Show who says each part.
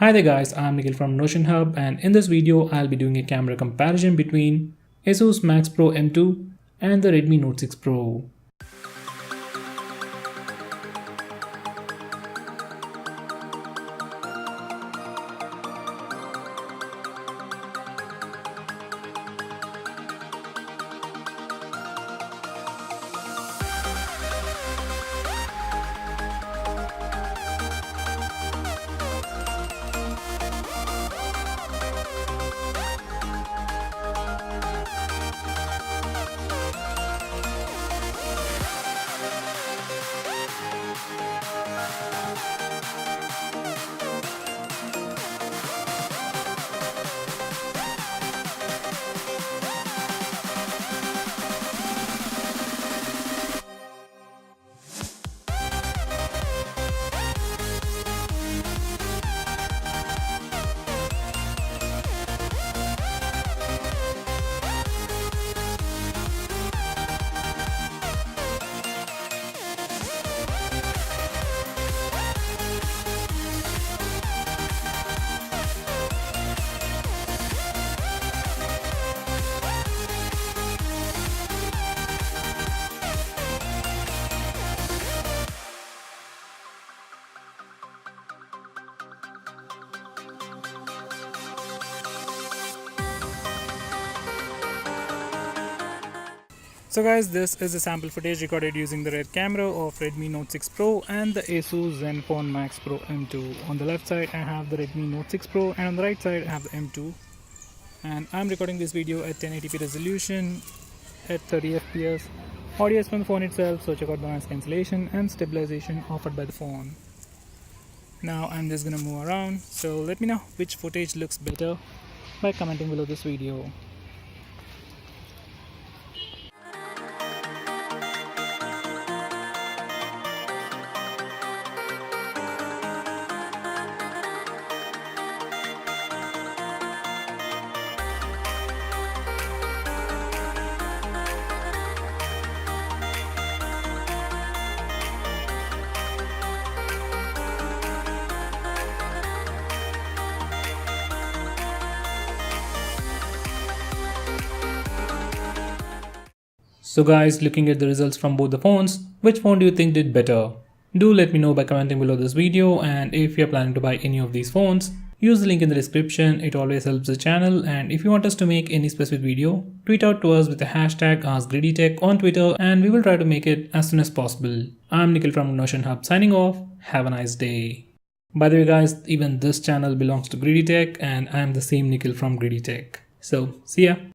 Speaker 1: Hi there guys, I'm Nikhil from Notion Hub, and in this video I'll be doing a camera comparison between Asus Max Pro M2 and the Redmi Note 6 Pro. So guys, this is a sample footage recorded using the rear camera of Redmi Note 6 Pro and the Asus ZenFone Max Pro M2. On the left side I have the Redmi Note 6 Pro and on the right side I have the M2. And I'm recording this video at 1080p resolution at 30 fps. Audio is from the phone itself, so check out the noise cancellation and stabilization offered by the phone. Now I'm just gonna move around, so let me know which footage looks better by commenting below this video. So guys, looking at the results from both the phones, which phone do you think did better? Do let me know by commenting below this video, and if you're planning to buy any of these phones, use the link in the description. It always helps the channel, and if you want us to make any specific video, tweet out to us with the hashtag AskGreedyTech on Twitter and we will try to make it as soon as possible. I'm Nikhil from Notion Hub signing off. Have a nice day. By the way guys, even this channel belongs to Greedy Tech and I'm the same Nikhil from Greedy Tech. So see ya.